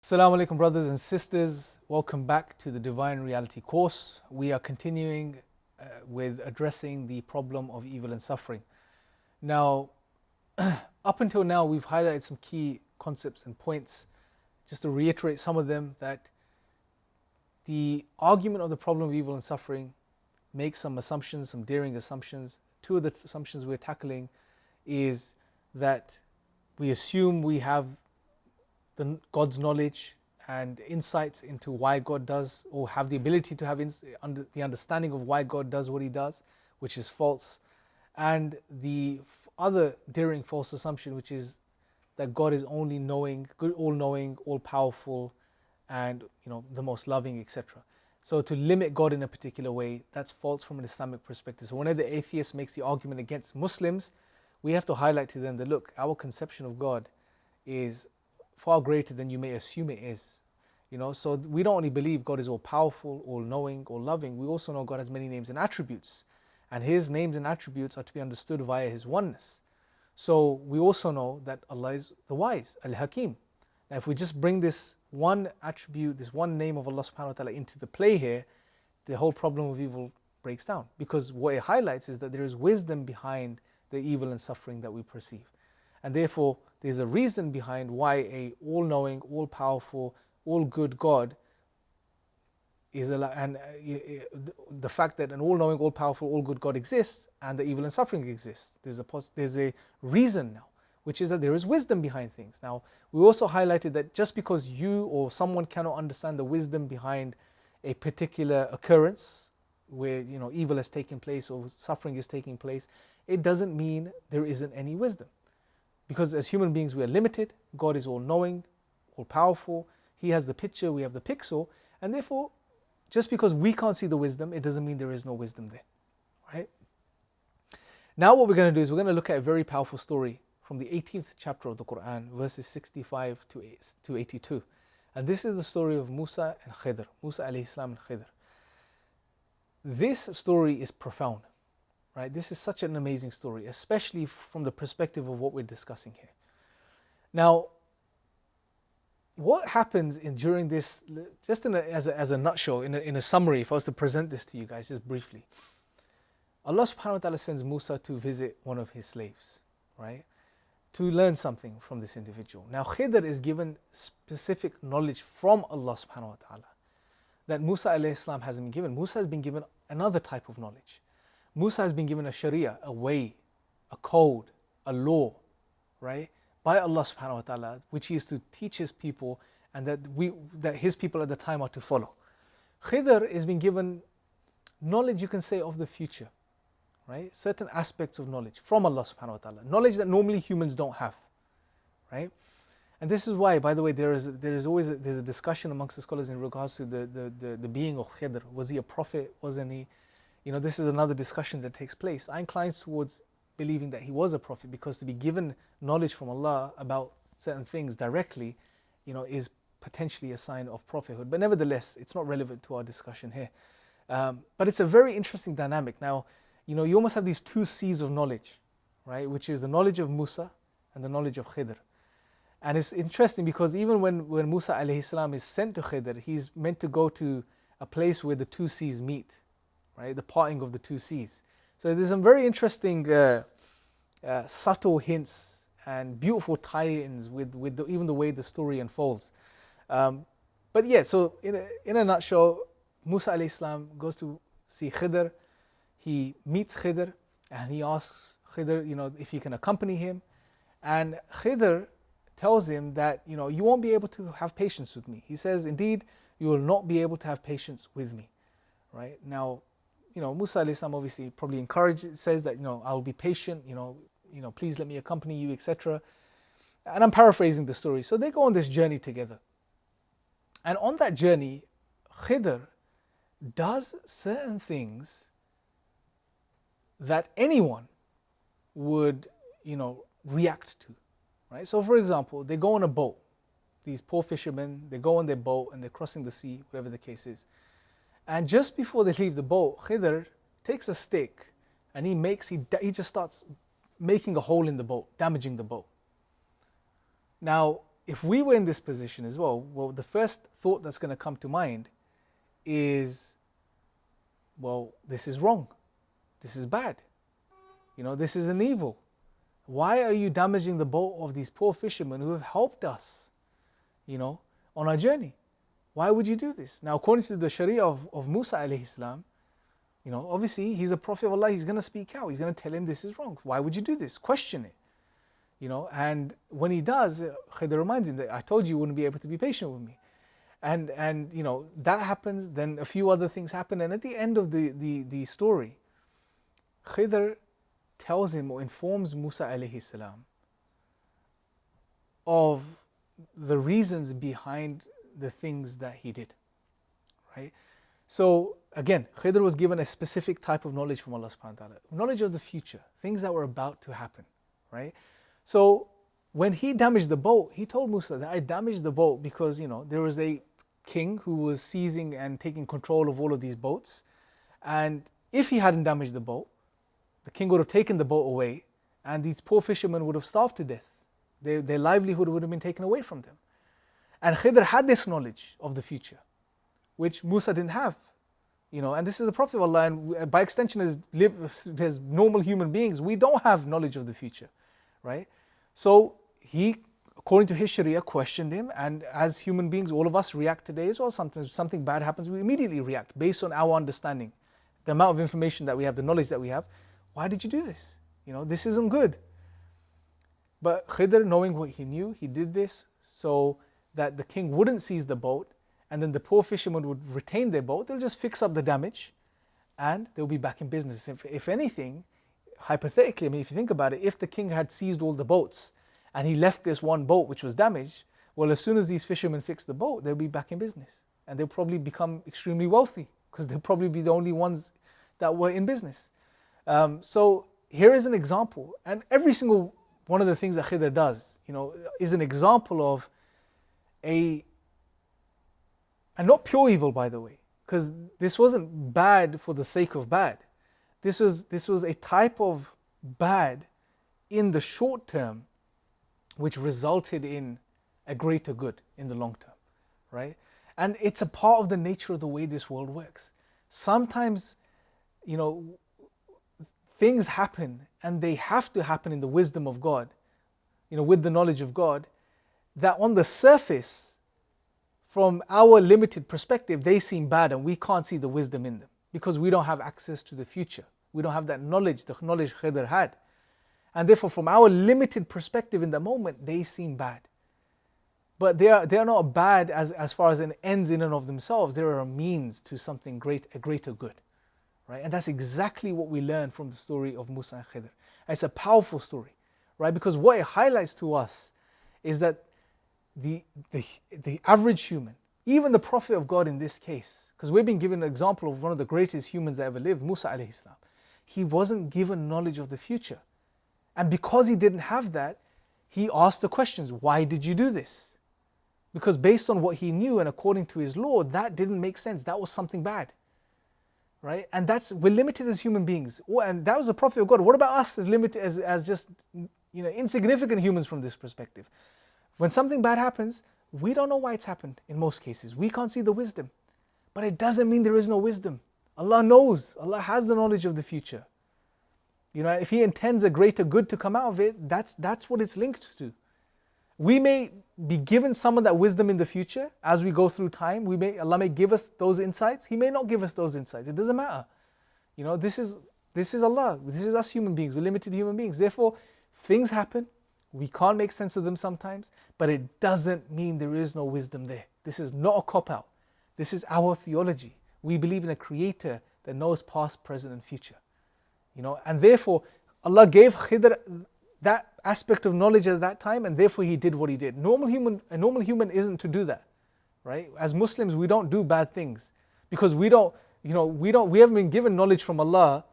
Assalamu alaikum, brothers and sisters. Welcome back to the Divine Reality course. We are continuing with addressing the problem of evil and suffering. Now, up until now, we've highlighted some key concepts and points. Just to reiterate some of them, that the argument of the problem of evil and suffering makes some assumptions, some daring assumptions. Two of the assumptions we're tackling is that we assume we have God's knowledge and insights into why God does, or have the ability to have the understanding of why God does what He does, which is false. And the other daring false assumption, which is that God is only knowing, all-knowing, all-powerful, and the most loving, etc. So to limit God in a particular way, that's false from an Islamic perspective. So whenever the atheist makes the argument against Muslims, we have to highlight to them that, look, our conception of God is far greater than you may assume it is. So we don't only believe God is all powerful, all knowing, all loving, we also know God has many names and attributes. And His names and attributes are to be understood via His oneness. So we also know that Allah is the wise, Al-Hakim. Now if we just bring this one attribute, this one name of Allah subhanahu wa ta'ala into the play here, the whole problem of evil breaks down. Because what it highlights is that there is wisdom behind the evil and suffering that we perceive. And therefore, there's a reason behind why a all-knowing, all-powerful, all-good God is and the fact that an all-knowing, all-powerful, all-good God exists and the evil and suffering exists. There's a reason now, which is that there is wisdom behind things. Now, we also highlighted that just because you or someone cannot understand the wisdom behind a particular occurrence where evil has taken place or suffering is taking place, it doesn't mean there isn't any wisdom. Because as human beings we are limited, God is all-knowing, all-powerful, He has the picture, we have the pixel, and therefore, just because we can't see the wisdom, it doesn't mean there is no wisdom there, right? Now what we're going to do is we're going to look at a very powerful story from the 18th chapter of the Quran, verses 65 to 82. And this is the story of Musa and Khidr, Musa alayhi salam and Khidr. This story is profound. Right? This is such an amazing story, especially from the perspective of what we're discussing here. Now, what happens during this, just as a nutshell, in a summary, if I was to present this to you guys just briefly. Allah subhanahu wa ta'ala sends Musa to visit one of his slaves, right? To learn something from this individual. Now, Khidr is given specific knowledge from Allah subhanahu wa ta'ala that Musa alayhi salam hasn't been given. Musa has been given another type of knowledge. Musa has been given a sharia, a way, a code, a law, right? By Allah subhanahu wa ta'ala, which He is to teach His people and that His people at the time are to follow. Khidr is being given knowledge, you can say, of the future, right? Certain aspects of knowledge from Allah subhanahu wa ta'ala. Knowledge that normally humans don't have, right? And this is why, by the way, there's a discussion amongst the scholars in regards to the being of Khidr. Was he a prophet? Wasn't he? This is another discussion that takes place. I incline towards believing that he was a prophet, because to be given knowledge from Allah about certain things directly, is potentially a sign of prophethood. But nevertheless, it's not relevant to our discussion here. But it's a very interesting dynamic. Now, you almost have these two seas of knowledge, right? Which is the knowledge of Musa and the knowledge of Khidr. And it's interesting because even when Musa alayhi salam is sent to Khidr, he's meant to go to a place where the two seas meet. Right, the parting of the two seas. So there's some very interesting, subtle hints and beautiful tie-ins with even the way the story unfolds. But yeah, so in a nutshell, Musa alayhi salam goes to see Khidr. He meets Khidr and he asks Khidr, if he can accompany him. And Khidr tells him that, you won't be able to have patience with me. He says, indeed, you will not be able to have patience with me. Right now. Musa alayhi salam obviously probably says that, I'll be patient, please let me accompany you, etc. And I'm paraphrasing the story. So they go on this journey together. And on that journey, Khidr does certain things that anyone would, react to, right? So for example, they go on a boat. These poor fishermen, they go on their boat and they're crossing the sea, whatever the case is. And just before they leave the boat, Khidr takes a stick and he just starts making a hole in the boat, damaging the boat. Now, if we were in this position as well, the first thought that's going to come to mind is, well, this is wrong. This is bad. This is an evil. Why are you damaging the boat of these poor fishermen who have helped us, on our journey? Why would you do this? Now, according to the Sharia of Musa alayhi salam, obviously he's a prophet of Allah, he's going to speak out, he's going to tell him this is wrong. Why would you do this? Question it. And when he does, Khidr reminds him that I told you wouldn't be able to be patient with me. And that happens, then a few other things happen, and at the end of the story, Khidr tells him or informs Musa alayhi salam of the reasons behind the things that he did, right? So again, Khidr was given a specific type of knowledge from Allah subhanahu wa ta'ala, knowledge of the future, things that were about to happen, right? So when he damaged the boat, he told Musa that I damaged the boat because there was a king who was seizing and taking control of all of these boats, and if he hadn't damaged the boat, the king would have taken the boat away, and these poor fishermen would have starved to death. Their livelihood would have been taken away from them. And Khidr had this knowledge of the future, which Musa didn't have. And this is the Prophet of Allah, and by extension as normal human beings, we don't have knowledge of the future, right? So he, according to his Sharia, questioned him, and as human beings, all of us react today as well. Sometimes something bad happens, we immediately react based on our understanding, the amount of information that we have, the knowledge that we have. Why did you do this? This isn't good. But Khidr, knowing what he knew, he did this so that the king wouldn't seize the boat, and then the poor fishermen would retain their boat. They'll just fix up the damage, and they'll be back in business. If anything, hypothetically, if you think about it, if the king had seized all the boats and he left this one boat which was damaged, well, as soon as these fishermen fix the boat, they'll be back in business, and they'll probably become extremely wealthy because they'll probably be the only ones that were in business. So here is an example, and every single one of the things that Khidr does, is an example of and not pure evil, by the way, because this wasn't bad for the sake of bad. This was a type of bad in the short term, which resulted in a greater good in the long term, right? And it's a part of the nature of the way this world works. Sometimes, things happen, and they have to happen in the wisdom of God, with the knowledge of God, that on the surface, from our limited perspective, they seem bad and we can't see the wisdom in them because we don't have access to the future. We don't have that knowledge, the knowledge Khidr had. And therefore, from our limited perspective in the moment, they seem bad. But they are not bad as far as an ends in and of themselves. They are a means to something great, a greater good. Right? And that's exactly what we learn from the story of Musa and Khidr. It's a powerful story, right? Because what it highlights to us is that the average human, even the Prophet of God in this case, because we've been given an example of one of the greatest humans that ever lived, Musa alayhi salam, he wasn't given knowledge of the future. And because he didn't have that, he asked the questions, why did you do this? Because based on what he knew and according to his law, that didn't make sense. That was something bad. Right? And we're limited as human beings. And that was the Prophet of God. What about us as limited as just insignificant humans from this perspective? When something bad happens, we don't know why it's happened in most cases. We can't see the wisdom. But it doesn't mean there is no wisdom. Allah knows. Allah has the knowledge of the future. If He intends a greater good to come out of it, that's what it's linked to. We may be given some of that wisdom in the future as we go through time. Allah may give us those insights. He may not give us those insights. It doesn't matter. This is Allah. This is us human beings. We're limited human beings. Therefore, things happen. We can't make sense of them sometimes, but it doesn't mean there is no wisdom there. This is not a cop-out. This is our theology. We believe in a creator that knows past, present, and future. And therefore, Allah gave Khidr that aspect of knowledge at that time, and therefore He did what He did. A normal human isn't to do that, right? As Muslims, we don't do bad things because we haven't been given knowledge from Allah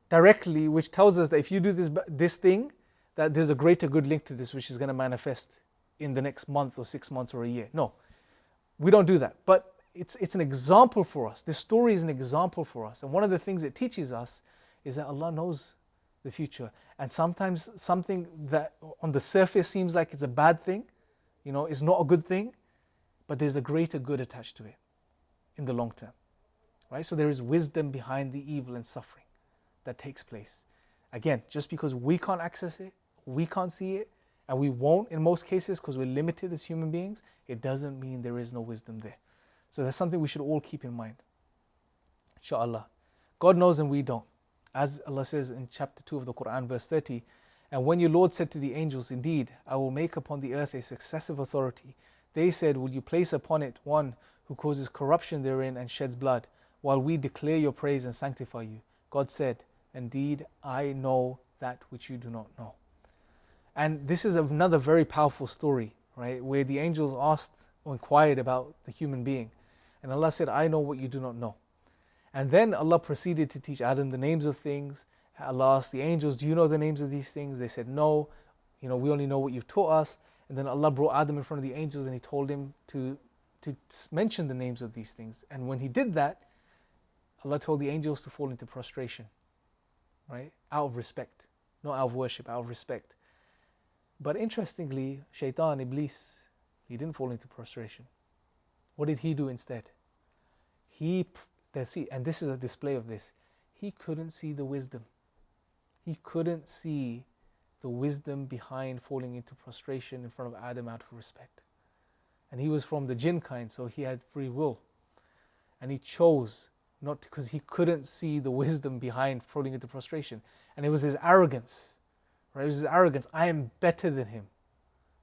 directly, which tells us that if you do this thing, that there's a greater good link to this, which is going to manifest in the next month or 6 months or a year. No, we don't do that. But it's an example for us. This story is an example for us. And one of the things it teaches us is that Allah knows the future. And sometimes something that on the surface seems like it's a bad thing, It's not a good thing, but there's a greater good attached to it in the long term. Right? So there is wisdom behind the evil and suffering that takes place. Again, just because we can't access it, we can't see it, and we won't in most cases because we're limited as human beings, it doesn't mean there is no wisdom there. So that's something we should all keep in mind. Inshallah. God knows and we don't. As Allah says in chapter 2 of the Quran, verse 30, and when your Lord said to the angels, indeed, I will make upon the earth a successive authority. They said, will you place upon it one who causes corruption therein and sheds blood, while we declare your praise and sanctify you? God said, indeed, I know that which you do not know. And this is another very powerful story, right? Where the angels asked or inquired about the human being. And Allah said, I know what you do not know. And then Allah proceeded to teach Adam the names of things. Allah asked the angels, do you know the names of these things? They said, no, we only know what you've taught us. And then Allah brought Adam in front of the angels and He told him to mention the names of these things. And when he did that, Allah told the angels to fall into prostration, right? Out of respect, not out of worship, out of respect. But interestingly, Shaitan, Iblis, he didn't fall into prostration. What did he do instead? And this is a display of this. He couldn't see the wisdom. He couldn't see the wisdom behind falling into prostration in front of Adam out of respect. And he was from the jinn kind, so he had free will. And he chose not because he couldn't see the wisdom behind falling into prostration. And it was his arrogance, right? It was his arrogance. I am better than him,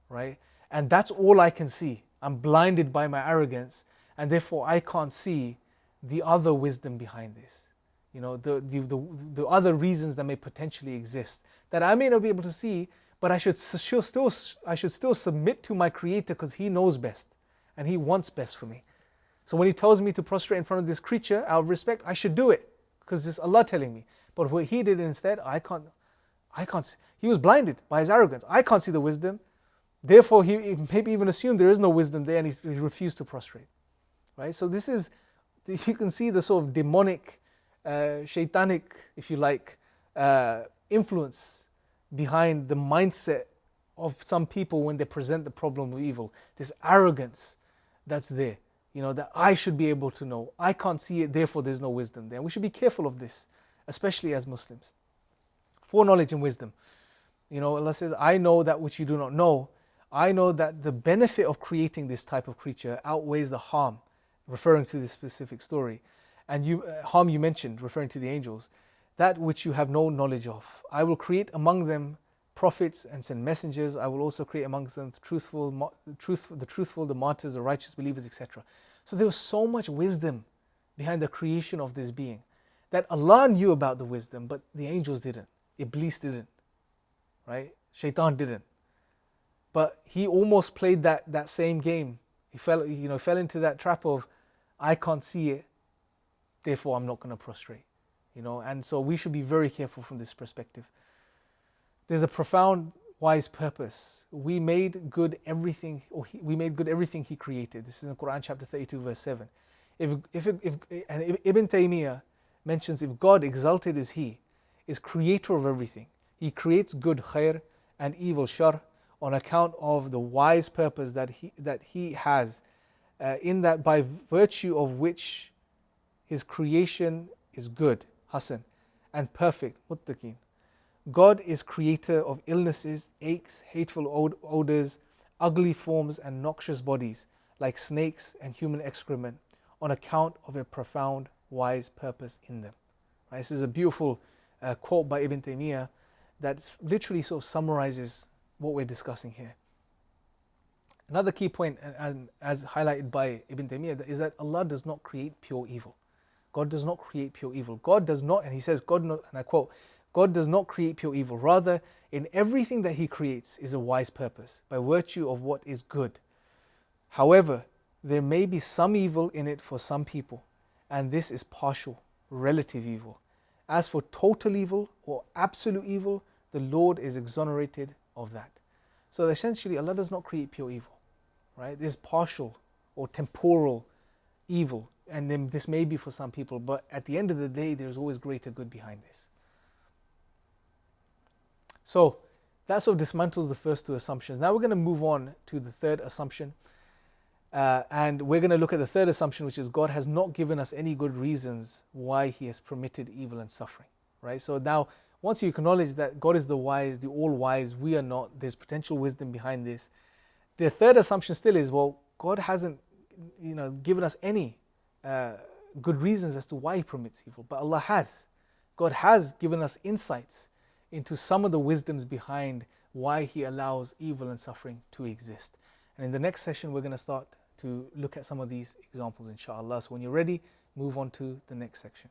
right? And that's all I can see. I'm blinded by my arrogance, and therefore I can't see the other wisdom behind this. The other reasons that may potentially exist that I may not be able to see, but I should still submit to my Creator because He knows best and He wants best for me. So when He tells me to prostrate in front of this creature out of respect, I should do it because it's Allah telling me. But what he did instead, I can't see. He was blinded by his arrogance. I can't see the wisdom. Therefore, he maybe even assumed there is no wisdom there, and he refused to prostrate. Right? So this is, you can see the sort of demonic, shaitanic, if you like, influence behind the mindset of some people when they present the problem of evil. This arrogance that's there, that I should be able to know. I can't see it, therefore there's no wisdom there. And we should be careful of this, especially as Muslims. Foreknowledge and wisdom. Allah says, I know that which you do not know. I know that the benefit of creating this type of creature outweighs the harm, referring to this specific story. And harm you mentioned, referring to the angels, that which you have no knowledge of. I will create among them prophets and send messengers. I will also create amongst them the truthful, the martyrs, the righteous believers, etc. So there was so much wisdom behind the creation of this being that Allah knew about the wisdom, but the angels didn't. Iblis didn't, right? Shaitan didn't. But he almost played that same game. He fell into that trap of, I can't see it, therefore I'm not going to prostrate. And so we should be very careful from this perspective. There's a profound, wise purpose. We made good everything He created. This is in Quran chapter 32, verse 7. And Ibn Taymiyyah mentions, if God, exalted is He, is creator of everything, He creates good, khair, and evil, shar, on account of the wise purpose that He has, in that by virtue of which His creation is good, hasan, and perfect, muttaqin. God is creator of illnesses, aches, hateful odors, ugly forms, and noxious bodies, like snakes and human excrement, on account of a profound, wise purpose in them. Right? This is a beautiful quote by Ibn Taymiyyah that literally sort of summarizes what we're discussing here. Another key point, and as highlighted by Ibn Taymiyyah, is that Allah does not create pure evil. God does not create pure evil. God does not, and he says, and I quote, God does not create pure evil. Rather, in everything that He creates is a wise purpose, by virtue of what is good. However, there may be some evil in it for some people, and this is partial, relative evil. As for total evil or absolute evil, the Lord is exonerated of that. So essentially, Allah does not create pure evil, right? There's partial or temporal evil, and then this may be for some people, but at the end of the day, there's always greater good behind this. So that sort of dismantles the first two assumptions. Now we're going to move on to the third assumption. And we're going to look at the third assumption, which is God has not given us any good reasons why He has permitted evil and suffering. Right? So now, once you acknowledge that God is the wise, the all-wise, we are not, there's potential wisdom behind this. The third assumption still is, well, God hasn't, given us any good reasons as to why He permits evil, but Allah has. God has given us insights into some of the wisdoms behind why He allows evil and suffering to exist. And in the next session, we're going to start to look at some of these examples, inshallah. So when you're ready, move on to the next section.